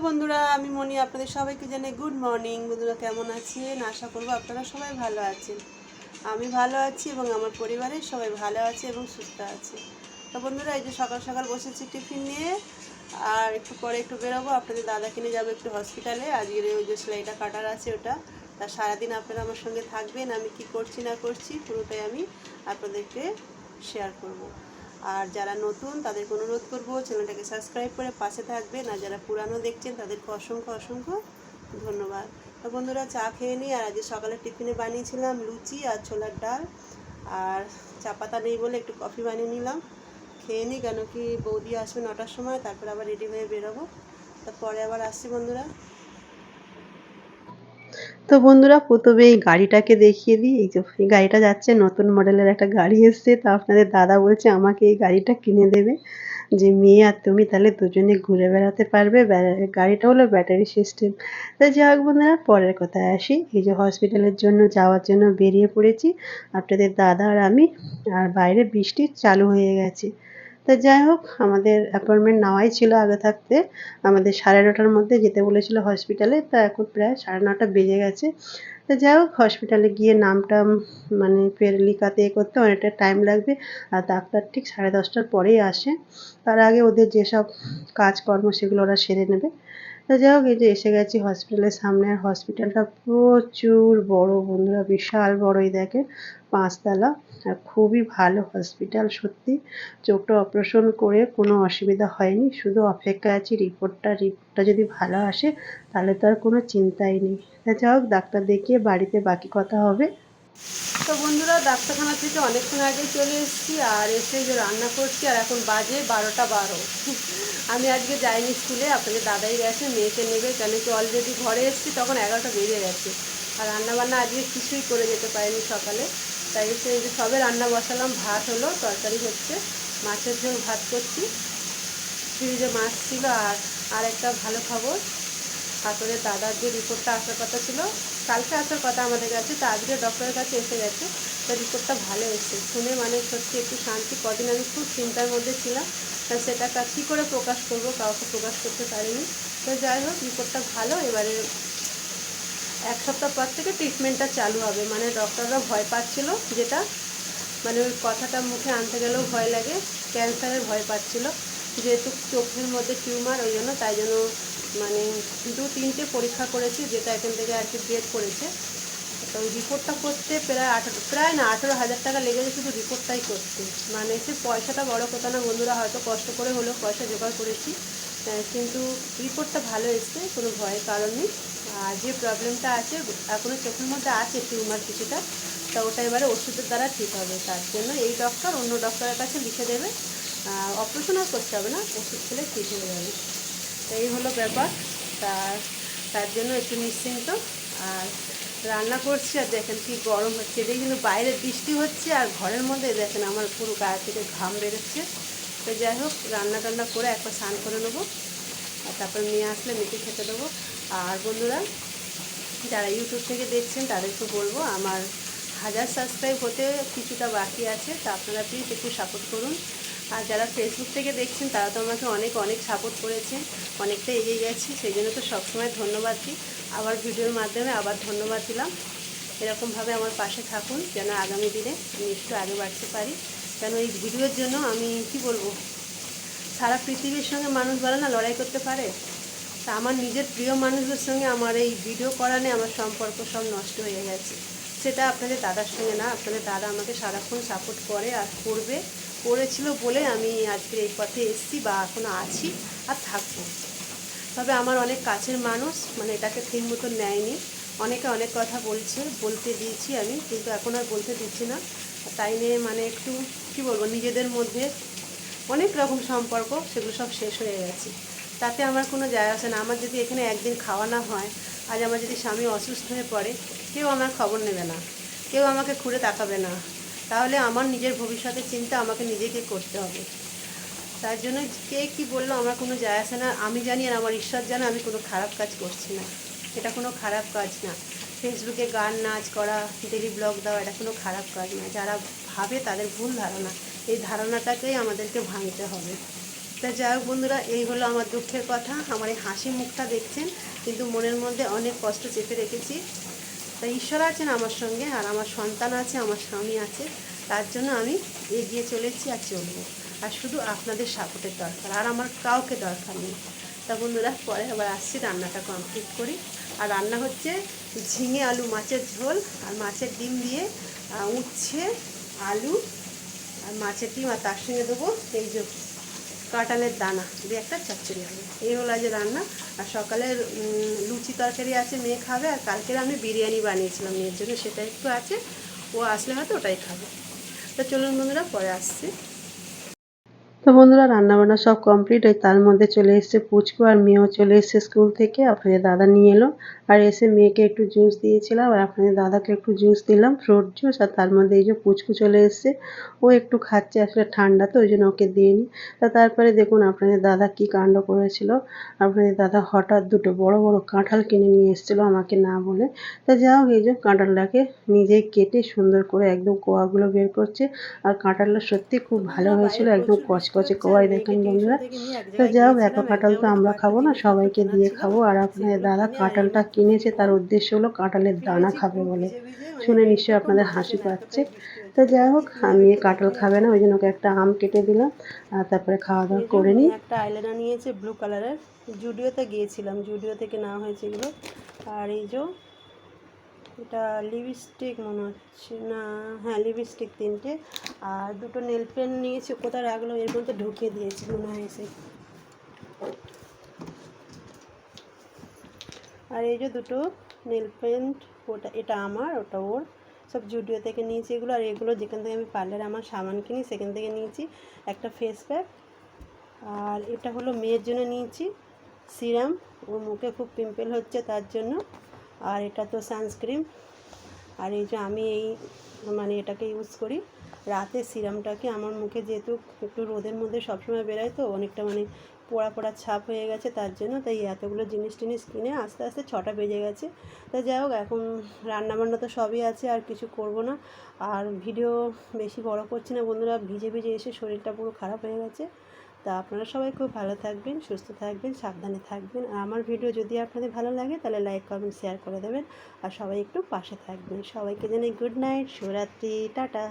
বন্ধুরা, আমি মনি আপনাদের সবাইকে জানাই গুড মর্নিং। বন্ধুরা কেমন আছেন? আশা করব আপনারা সবাই ভালো আছেন। আমি ভালো আছি এবং আমার পরিবারের সবাই ভালো আছে এবং সুস্থ আছে। তো বন্ধুরা, এই যে সকাল সকাল বসেছি টিফিন নিয়ে, আর একটু পরে একটু বেরোবো। আপনাদের দাদাকে নিয়ে যাবো একটু হসপিটালে। আজকের ওই যে সেলাইটা কাটার আছে ওটা। তা সারাদিন আপনারা আমার সঙ্গে থাকবেন। আমি কি করছি না করছি পুরোটাই আমি আপনাদেরকে শেয়ার করব। আর যারা নতুন তাদেরকে অনুরোধ করবো চ্যানেলটাকে সাবস্ক্রাইব করে পাশে থাকবেন, আর যারা পুরানো দেখছেন তাদেরকে অসংখ্য অসংখ্য ধন্যবাদ। তো বন্ধুরা, চা খেয়ে নিই। আর আজ সকালে টিফিনে বানিয়েছিলাম লুচি আর ছোলার ডাল, আর চা পাতা নেই বলে একটু কফি বানিয়ে নিলাম। খেয়ে নিই, কেন কি বৌদি আসবে 9টার সময়, তারপর আবার রেডি হয়ে বেরোবো। তারপরে আবার আসছি বন্ধুরা। তো বন্ধুরা, প্রথমে এই গাড়িটাকে দেখিয়ে দিই। এই যে এই গাড়িটা যাচ্ছে, নতুন মডেলের একটা গাড়ি এসছে। তো আপনাদের দাদা বলছে আমাকে এই গাড়িটা কিনে দেবে, যে মেয়ে আর তুমি তাহলে দুজনে ঘুরে বেড়াতে পারবে। গাড়িটা হলো ব্যাটারি সিস্টেম। তো যাই হোক বন্ধুরা, পরের কথায় আসি। এই যে হসপিটালের জন্য যাওয়ার জন্য বেরিয়ে পড়েছি আপনাদের দাদা আর আমি। আর বাইরে বৃষ্টি চালু হয়ে গেছে। তো যাই হোক, আমাদের অ্যাপয়েন্টমেন্ট নেওয়াই ছিল আগে থাকতে। আমাদের 9:30টার মধ্যে যেতে বলেছিল হসপিটালে। তা এখন প্রায় 9:30 বেজে গেছে। তো যাই হোক, হসপিটালে গিয়ে নাম-টাম মানে ফের লিখাতে করতে অনেকটা টাইম লাগবে। আর ডাক্তার ঠিক 10:30টার পরেই আসে। তার আগে ওদের যেসব কাজকর্ম সেগুলো ওরা সেরে নেবে। তো যাই হোক, এই যে এসে গেছি হসপিটালের সামনে। আর হসপিটালটা প্রচুর বড় বন্ধুরা, বিশাল বড়। এই দেখেন 5 তলা। আর খুবই ভালো হসপিটাল সত্যি। চোখটা অপারেশন করে কোনো অসুবিধা হয়নি, শুধু অপেক্ষায় আছি রিপোর্টটা যদি ভালো আসে তাহলে তো আর কোনো চিন্তাই নেই। যাই হোক, ডাক্তার দেখিয়ে বাড়িতে বাকি কথা হবে। তো বন্ধুরা, ডাক্তারখানা থেকে অনেকক্ষণ আগেই চলে এসেছি। আর এসে যে রান্না করছি, আর এখন বাজে 12টা 12। আমি আজকে যাইনি স্কুলে, আপনাদের দাদাই গেছে মেয়েকে নেবে, কেন কি অলরেডি ঘরে এসেছি তখন 11টা বেজে গেছে। আর রান্নাবান্না আজকে কিছুই করে যেতে পারিনি সকালে। তাই এসে এই যে সবে রান্না বসালাম, ভাত হলো, তরকারি হচ্ছে, মাছের ঝোল ভাত করছি। ফ্রিজে মাছ ছিল। আর একটা ভালো খবর, আপনাদের দাদার যে রিপোর্টটা আসার কথা ছিল, কালকে আসার কথা আমাদের কাছে, তো আজকে ডক্টরের কাছে এসে গেছে। তো রিপোর্টটা ভালো এসেছে শুনে মানে সত্যি একটু শান্তি। কদিন আমি খুব চিন্তার মধ্যে ছিলাম, সেটা কী করে প্রকাশ করব, কাউকে প্রকাশ করতে পারিনি। তো যাই হোক, রিপোর্টটা ভালো। এবারে 1 সপ্তাহ পর থেকে ট্রিটমেন্টটা চালু হবে। মানে ডক্টররা ভয় পাচ্ছিল, যেটা মানে ওই কথাটা মুখে আনতে গেলেও ভয় লাগে, ক্যান্সারের ভয় পাচ্ছিল, যেহেতু চোখের মধ্যে টিউমার, ওই জন্য তাই জন্য মানে 2-3টে পরীক্ষা করেছি, যেটা এখান থেকে আর কি ডেট করেছে। তো ওই রিপোর্টটা করতে প্রায় না 18,000 টাকা লেগেছে শুধু রিপোর্টটাই করতে। মানে সে পয়সাটা বড় কথা না বন্ধুরা, হয়তো কষ্ট করে হলেও পয়সা জোগাড় করেছি, কিন্তু রিপোর্টটা ভালো এসছে, কোনো ভয়ের কারণ নেই। আর যে প্রবলেমটা আছে এখনও চোখের মধ্যে আছে টিউমার কিছুটা, তা ওটা এবারে ওষুধের দ্বারা ঠিক হবে। তার জন্য এই ডক্টর অন্য ডক্টরের কাছে লিখে দেবে, অপারেশন আর করতে হবে না, ওষুধ খেলে ঠিক হয়ে যাবে। তো এই হলো ব্যাপার। তার জন্য একটু নিশ্চিন্ত। আর রান্না করছি, আর দেখেন কি গরম হচ্ছে। এদিকে কিন্তু বাইরে বৃষ্টি হচ্ছে, আর ঘরের মধ্যে দেখেন আমার পুরো গায়ে থেকে ঘাম বেরোচ্ছে। তো যাই হোক, রান্না টান্না করে একবার স্নান করে নেবো, আর তারপর মেয়ে আসলে মেয়েকে খেতে দেবো। আর বন্ধুরা, যারা ইউটিউব থেকে দেখছেন তাদেরকে বলবো, আমার 1000 সাবস্ক্রাইব হতে কিছুটা বাকি আছে, তা আপনারা প্লিজ একটু সাপোর্ট করুন। আর যারা ফেসবুক থেকে দেখছেন তারা তো আমাকে অনেক অনেক সাপোর্ট করেছেন, অনেকটা এগিয়ে গেছি, সেই জন্য তো সবসময় ধন্যবাদ দিই। আবার ভিডিওর মাধ্যমে আবার ধন্যবাদ দিলাম। এরকমভাবে আমার পাশে থাকুন, যেন আগামী দিনে আমি একটু আগে বাড়তে পারি। কেন এই ভিডিওর জন্য আমি কি বলবো, সারা পৃথিবীর সঙ্গে মানুষ বলে না লড়াই করতে পারে, তা আমার নিজের প্রিয় মানুষদের সঙ্গে আমার এই ভিডিও করা নিয়ে আমার সম্পর্ক সব নষ্ট হয়ে গেছে। সেটা আপনাদের দাদার সঙ্গে না, আপনাদের দাদা আমাকে সারাক্ষণ সাপোর্ট করে আর করেছিল বলে আমি আজকের এই পথে এসেছি, বা এখনও আছি আর থাকবো। তবে আমার অনেক কাছের মানুষ মানে এটাকে ঠিক মতো নেয়নি, অনেকে অনেক কথা বলতে দিয়েছি আমি, কিন্তু এখন আর বলতে দিচ্ছি না। তাই নিয়ে মানে একটু কি বলবো, নিজেদের মধ্যে অনেক রকম সম্পর্ক সেগুলো সব শেষ হয়ে গেছে। তাতে আমার কোনো যায় আসে না। আমার যদি এখানে একদিন খাওয়া না হয়, আজ আমার যদি স্বামী অসুস্থ হয়ে পড়ে, কেউ আমার খবর নেবে না, কেউ আমাকে ঘুরে তাকাবে না। তাহলে আমার নিজের ভবিষ্যতের চিন্তা আমাকে নিজেকে করতে হবে। তার জন্য কে কী বললো আমার কোনো যায় আসে না। আমি জানি আর আমার ঈশ্বর জানে আমি কোনো খারাপ কাজ করছি না, এটা কোনো খারাপ কাজ না। ফেসবুকে গান নাচ করা, ডেলি ব্লগ দেওয়া, এটা কোনো খারাপ কাজ না। যারা ভাবে তাদের ভুল ধারণা, এই ধারণাটাকেই আমাদেরকে ভাঙতে হবে। তা যাই হোক বন্ধুরা, এই হলো আমার দুঃখের কথা। আমার এই হাসি মুখটা দেখছেন, কিন্তু মনের মধ্যে অনেক কষ্ট চেপে রেখেছি। তা ঈশ্বর আছেন আমার সঙ্গে, আর আমার সন্তান আছে, আমার স্বামী আছে, তার জন্য আমি এগিয়ে চলেছি আর চলবো। আর শুধু আপনাদের সাপোর্টের দরকার, আর আমার কাউকে দরকার নেই। তা বন্ধুরা, পরে আবার আসছি, রান্নাটা কমপ্লিট করি। আর রান্না হচ্ছে ঝিঙে আলু মাছের ঝোল আর মাছের ডিম দিয়ে, উচ্ছে, আলু আর মাছের ডিম, আর তার সঙ্গে দেবো এই যে কাঁঠালের দানা দিয়ে একটা চচ্চড়ি হবে। এই হলো আজ রান্না। আর সকালের লুচি তরকারি আছে, মেয়ে খাবে। আর কালকের আমি বিরিয়ানি বানিয়েছিলাম মেয়ের জন্য, সেটা একটু আছে, ও আসলে হয়তো ওটাই খাবে। তো চলুন বন্ধুরা, পরে আসছি। তো বন্ধুরা, রান্নাবান্না সব কমপ্লিট। এই তার মধ্যে চলে এসেছে পুচকু, আর মেয়েও চলে এসেছে স্কুল থেকে। আপনাদের দাদা নিয়ে এলো, আর এসে মেয়েকে একটু জুস দিয়েছিলাম, আর আপনাদের দাদাকে একটু জুস দিলাম, ফ্রুট জুস। আর তার মধ্যে এই যে পুচকু চলে এসেছে, ও একটু খাচ্ছে, আসলে ঠান্ডা তো ওই জন্য ওকে দিইনি। তারপরে দেখুন আপনাদের দাদা কি কাণ্ড করেছিল। আপনাদের দাদা হঠাৎ দুটো বড় বড় কাঁঠাল কিনে নিয়ে এসেছিল আমাকে না বলে। তা যাই হোক, এই যে কাঁঠালটাকে নিজেই কেটে সুন্দর করে একদম কোয়াগুলো বের করছে। আর কাঁঠালটা সত্যি খুব ভালো হয়েছিল, একদম কচকচে কোয়াই দেখেন বন্ধুরা। তো যাই হোক, এত কাঁঠাল তো আমরা খাবো না, সবাইকে দিয়ে খাবো। আর আপনাদের দাদা কাঁঠালটা কিনেছে, তার উদ্দেশ্য হলো কাঁঠালের দানা খাবে বলে। শুনে নিশ্চয়ই আপনাদের হাসি পাচ্ছে। তো যাই হোক, আমি কাঁঠাল খাবে না, ওই জন্য ওকে একটা আম কেটে দিলাম। আর তারপরে খাওয়া দাওয়া করে নিই। একটা আইলাইনার নিয়েছে ব্লু কালারের, জুডিওতে গিয়েছিলাম, জুডিও থেকে নেওয়া হয়েছে এগুলো। আর এই যে এটা লিপস্টিক মনে হচ্ছে, না হ্যাঁ লিপস্টিক 3টে। আর দুটো নেল পেন নিয়েছি, কোথায় রাখলো এর মধ্যে ঢুকিয়ে দিয়েছি মনে হয়েছে। আর এই যে দুটো নেল পেন্ট, ওটা এটা আমার, ওটা ওর, সব জুডিও থেকে নিয়েছি এগুলো। আর এগুলো যেখান থেকে আমি পার্লারে আমার সামান কিনি সেখান থেকে নিয়েছি। একটা ফেস প্যাক, আর এটা হলো মেয়ের জন্য নিয়েছি সিরাম, ওর মুখে খুব পিম্পল হচ্ছে তার জন্য। আর এটা তো সানস্ক্রিন। আর এই যে আমি এই মানে এটাকে ইউজ করি রাতে, সিরামটাকে। আমার মুখে যেহেতু একটু রোদের মধ্যে সবসময় বেরোয়, তো অনেকটা মানে পোড়া পোড়া ছাপ হয়ে গেছে, তার জন্য তাই এতগুলো জিনিস টিনিস কিনে আস্তে আস্তে 6টা বেজে গেছে। তো যাই হোক, এখন রান্নাবান্না তো সবই আছে, আর কিছু করব না। আর ভিডিও বেশি বড় করছি না বন্ধুরা, ভিজে ভিজে এসে শরীরটা পুরো খারাপ হয়ে গেছে। তা আপনারা সবাই খুব ভালো থাকবেন, সুস্থ থাকবেন, সাবধানে থাকবেন। আর আমার ভিডিও যদি আপনাদের ভালো লাগে তাহলে লাইক কমেন্ট শেয়ার করে দেবেন। আর সবাই একটু পাশে থাকবেন। সবাইকে জানাই গুড নাইট, শুভরাত্রি, টাটা।